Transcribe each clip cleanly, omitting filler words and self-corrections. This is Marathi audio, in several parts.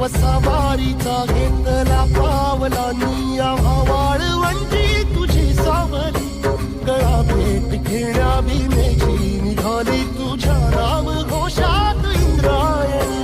सवारीचा घेतला पावलांनी आम्हा वाळवंटी तुझी सावली गळा भेट घेण्या भीमेची निघाली तुझ्या नाम घोषात इंद्रायणी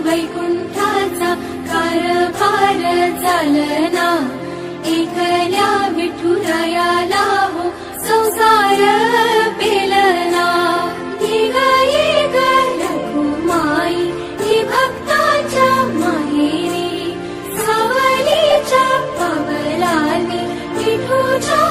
वैकुंठाचा कारभार चालना एकल्या विठुरायाला हो संसार पेलना ये ग रघुमाई ही भक्ताच्या माहेरी सावलीच्या पावलांनी विठूच्या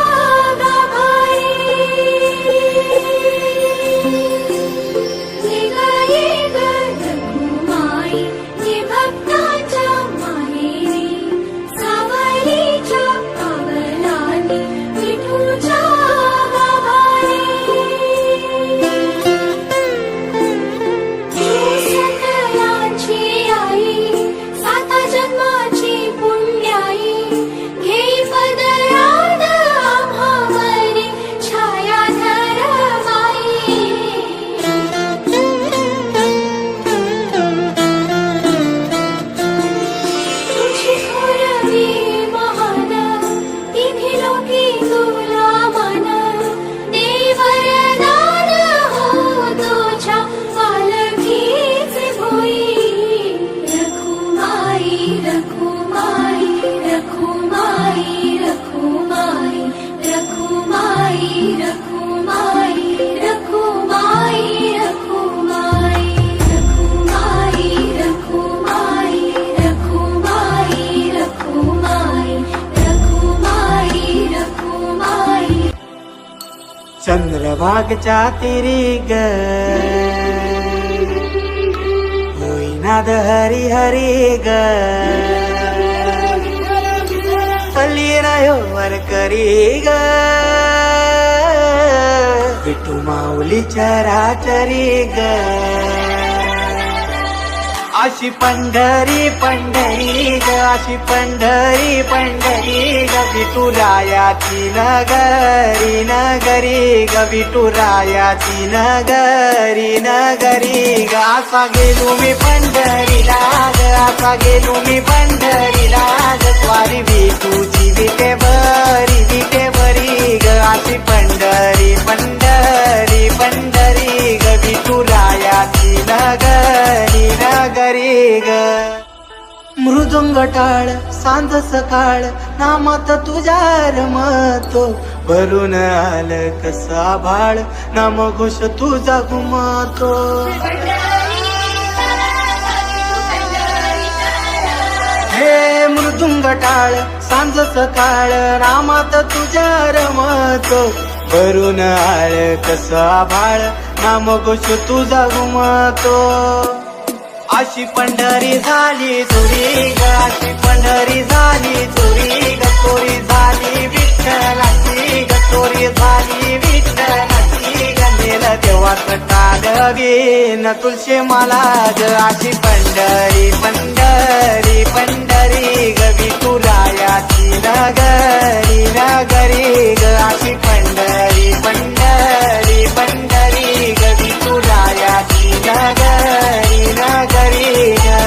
चंद्रभागच्या तिरी ग होईनाद हरी हरी ग पल्ली रायो वर करी ग विठू माऊली चराचरी ग अशी पंढरी पंढरी ग अशी पंढरी पंढरी ग विठुरायाची नगरी नगरी ग विठुरायाची नगरी नगरी ग असा गेलो मी पंढरीला ग असा गेलो मी पंढरीला ग स्वारी विठूची विटे बरी ग अशी पंढरी पंढरी पंढरी ग विठुरायाची नगरी नगरी ग मृदुंग टाळ सांज सकाळ नामात तुझ्या रमतो भरून आलं कसा भाळ नाम घोष तुझा घुमतो हे मृदुंग टाळ सांज सकाळ नामात तुझ्या रमतो भरून आळ कसा भाळ नाम गोष तुझा घुमतो अशी पंढरी झाली चोरी ग अशी पंढरी झाली चोरी ग चोरी झाली विठ्ठलाची ग चोरी झाली विठ्ठलाची ग नेलं देवाचं टाळगी न तुळशी मला ग अशी पंढरी पंढरी पंढरी ग विठुरायाची नगरी नगरी ग अशी पंढरी पंढरी पंढरी ग विठुरायाची नगरी नगरी ग